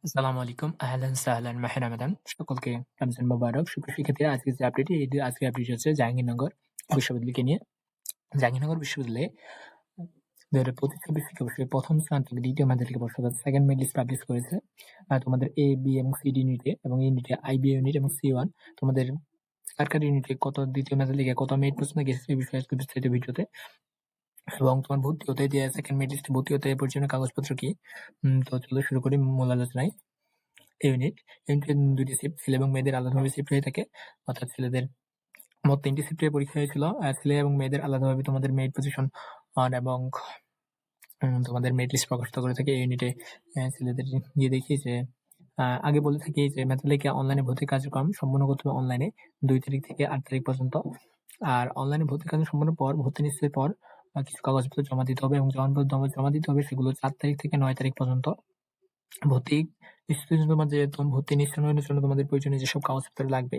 আসসালামু আলাইকুম। আহলান সাহলান মাহে রমাদান। সকলকে রমজান মোবারক। সুপ্রিয় শিক্ষার্থীরা আজকের যে আপডেট আজকের আপডেট হচ্ছে জাহাঙ্গীরনগর বিশ্ববিদ্যালয়কে নিয়ে। জাহাঙ্গীরনগর বিশ্ববিদ্যালয়ে ২০২৫-২৬ শিক্ষাবর্ষে প্রথম স্নাতক দ্বিতীয় মাধ্যমিক বর্ষ সেকেন্ড মেড লিস্ট পাবলিশ করেছে। তোমাদের এ, বি এবং সি ডি ইউনিটে এবং ইউনিটে আইবি ইউনিট এবং সি1 তোমাদের সরকারি ইউনিটে কত দ্বিতীয় মেধার কত মেড প্রশ্ন গেছে এই বিষয়ে আজকে বিস্তারিত ভিডিওতে। এবং তোমার ভর্তি হতে দিয়ে সেকেন্ড মেড লিস্টে ভর্তি হতে প্রয়োজনীয় কাগজপত্র কি? তো চলো শুরু করি মূল আলোচনায়। ইউনিটে ২টি শিফট, ছেলে এবং মেয়েদের আলাদাভাবে শিফট হয়ে থাকে। অর্থাৎ ছেলেদের মোট ৩টি শিফটে পরীক্ষা হয়েছিল। ছেলে এবং মেয়েদের আলাদাভাবে তোমাদের মেরিট পজিশন এবং তোমাদের মেরিট লিস্ট প্রকাশিত করে থাকে। এই ইউনিটে ছেলেদের গিয়ে দেখি যে আগে বলে থাকি যে ম্যাথলেকে অনলাইনে ভর্তি কার্যক্রম সম্পূর্ণ করতে হবে অনলাইনে ২ তারিখ থেকে ৮ তারিখ পর্যন্ত। আর অনলাইনে ভর্তি কার্য সম্পূর্ণ পর ভর্তি নিশ্চয়ের পর কিছু কাগজপত্র জমা দিতে হবে এবং জমা দিতে হবে সেগুলো ৪ তারিখ থেকে ৯ তারিখ পর্যন্ত। ভর্তি নিশ্চিতের জন্য ভর্তি নিশ্চয়নের জন্য তোমাদের প্রয়োজনীয় যেসব কাগজপত্র লাগবে,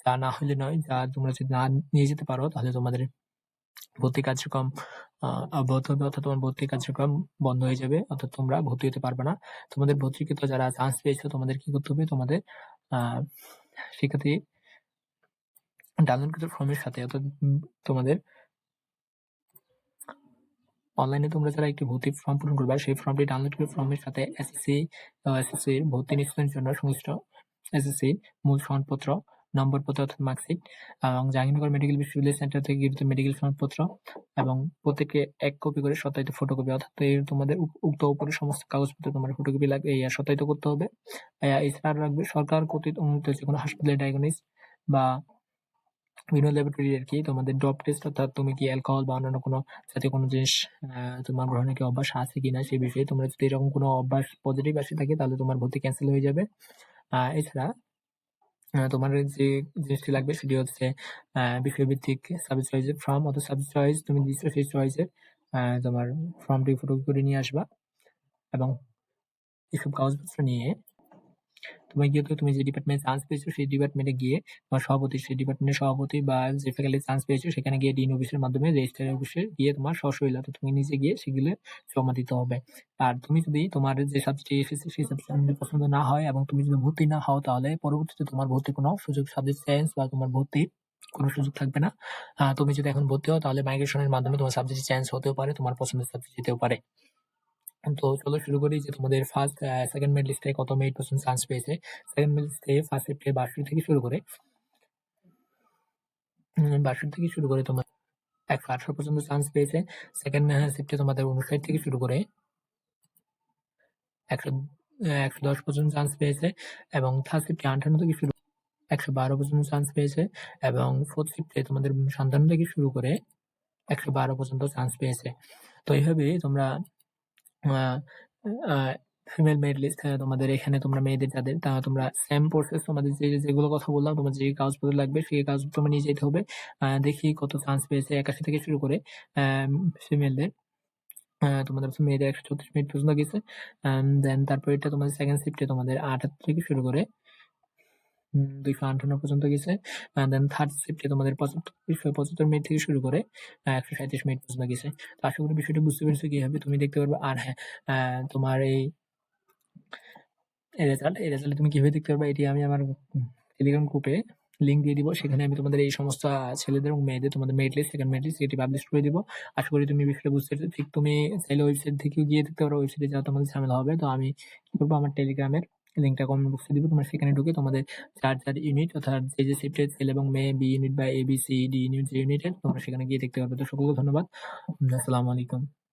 যা না হলে নয়, যা তোমরা যদি না নিয়ে যেতে পারো তাহলে তোমাদের ভর্তি কার্যক্রম অব্যাহত হবে, অর্থাৎ তোমার ভর্তি কার্যক্রম বন্ধ হয়ে যাবে, অর্থাৎ তোমরা ভর্তি হতে পারবে না। তোমাদের ভর্তিকৃত যারা চান্স পেয়েছো তোমাদের কি করতে হবে? তোমাদের শিক্ষার্থী ডাউনলোডকৃত ফর্মের সাথে অর্থাৎ তোমাদের অনলাইনে তোমরা যারা একটি ভর্তি ফর্ম পূরণ করবে সেই ফর্মটি ডাউনলোড করে ফর্মের সাথে এসএসসির ভর্তি নিশ্চয়ের জন্য সংশ্লিষ্ট এসএসসির মূল সনদপত্র, নম্বরপত্র অর্থাৎ মার্কশিট এবং জাহাঙ্গীরনগর মেডিকেল বিশ্ববিদ্যালয় সেন্টার থেকে গৃহীত মেডিকেল সনদপত্র এবং প্রত্যেকে ১ কপি করে সত্যায়িত ফটোকপি, অর্থাৎ তোমাদের উক্ত উপরে সমস্ত কাগজপত্র তোমার ফটোকপি লাগবে সত্যায়িত করতে হবে। এছাড়া লাগবে সরকার কর্তৃক অনুমোদিত যে কোনো হাসপাতালে ডায়াগনোস বা বিভিন্ন ল্যাবরেটরি আরকি তোমাদের ড্রপ টেস্ট, অর্থাৎ তুমি কি অ্যালকোহল বা অন্যান্য কোনো জাতীয় কোনো জিনিস তোমার গ্রহণের কি অভ্যাস আছে কিনা সেই বিষয়ে। তোমরা যদি এরকম কোনো অভ্যাস পজিটিভ আসে থাকে তাহলে তোমার ভর্তি ক্যান্সেল হয়ে যাবে। এছাড়া তোমার যে জিনিসটি লাগবে সেটি হচ্ছে বিষয়ভিত্তিক সাবজেক্ট চয়েসের ফর্ম, অর্থাৎ সাবজেক্ট চয়েস তুমি দিচ্ছ সেই চয়েসের তোমার ফর্মটি ফটোকপি করে নিয়ে আসবা এবং এসব কাগজপত্র নিয়ে তুমি যে ডিপার্টমেন্টে চান্স পেয়েছো সেই ডিপার্টমেন্টে গিয়ে তোমার সেই ডিপার্টমেন্টের সভাপতি বা যে ফ্যাকাল্টি চান্স পেয়েছো সেখানে গিয়ে ডিন অফিসের মাধ্যমে রেজিস্ট্রার অফিসে গিয়ে তোমার সশরীরে তুমি নিজে গিয়ে সেগুলো জমা দিতে হবে। আর তুমি যদি তোমার যে সাবজেক্টে এসেছে সেই সাবজেক্ট পছন্দ না হয় এবং তুমি যদি ভর্তি না হও তাহলে পরবর্তীতে তোমার ভর্তি কোনো সুযোগ, সাবজেক্ট চেঞ্জ বা তোমার ভর্তির কোনো সুযোগ থাকবে না। তুমি যদি এখন ভর্তি হও তাহলে মাইগ্রেশনের মাধ্যমে তোমার সাবজেক্ট চেঞ্জ হতেও পারে, তোমার পছন্দের সাবজেক্ট যেতেও পারে। তো চলো শুরু করি যে তোমাদের ফার্স্ট সেকেন্ড মেরিট লিস্টে কত মেরিট পার্সেন্ট চান্স পেয়েছে। সেকেন্ড মেরিট লিস্টে ফার্স্ট শিফটে ৬২ থেকে শুরু করে ৬২ থেকে শুরু করে তোমার ১১৮ পর্যন্ত চান্স পেয়েছে। সেকেন্ড শিফটে তোমাদের ৫৯ থেকে শুরু করে ১১০ পর্যন্ত চান্স পেয়েছে এবং থার্ড শিফটে ৫৮ থেকে শুরু ১১২ পর্যন্ত চান্স পেয়েছে এবং ফোর্থ শিফটে তোমাদের ৫৭ থেকে শুরু করে ১১২ পর্যন্ত চান্স পেয়েছে। তো এইভাবে তোমরা ফিমেল মেরিট লিস্ট তোমাদের এখানে তোমরা মেয়েদের যাদের তোমরা সেম প্রসেস তোমাদের যেগুলো কথা বললাম, তোমার যে কাগজপত্র লাগবে সেই কাগজপত্র তোমার নিয়ে যেতে হবে। দেখি কত চান্স পেয়েছে ৮১ থেকে শুরু করে ফিমেলদের তোমাদের মেয়েদের ১৩৬ মিনিট পর্যন্ত গেছে। দেন তারপর এটা তোমাদের সেকেন্ড শিফটে তোমাদের ৭৮ থেকে শুরু করে ২৫৮ পর্যন্ত গেছে। দেন থার্ড শিফটে তোমাদের ৭৫ মিনিট থেকে শুরু করে ১৩৭ মিনিট পর্যন্ত গেছে। তো আশা করি বিষয়টা বুঝতে পেরেছো কিভাবে তুমি দেখতে পারবে। আর হ্যাঁ, তোমার এই রেজাল্ট তুমি কিভাবে দেখতে পারবে এটি আমি আমার টেলিগ্রাম গ্রুপে লিঙ্ক দিয়ে দিব। সেখানে আমি তোমাদের এই সমস্ত ছেলেদের এবং মেয়েদের তোমাদের merit list, second merit list এটি পাবলিশ করে দিব। আশা করি তুমি বিষয়টা বুঝতে পেরেছো। ঠিক তুমি চাইলে ওয়েবসাইট থেকেও গিয়ে দেখতে পারো, ওয়েবসাইটে যাওয়া তোমাদের ঝামেলা হবে। তো আমি কি করবো, আমার টেলিগ্রামের লিঙ্কটা কমেন্ট বক্সে দিব, তোমরা সেখানে ঢুকে তোমাদের যার ইউনিট অর্থাৎ যে শিফটের ছেলে এবং মেয়ে বি ইউনিট বা A B C D unit যে ইউনিটের তোমরা সেখানে গিয়ে দেখতে পারবে। তো সকলকে ধন্যবাদ। আসসালামু আলাইকুম।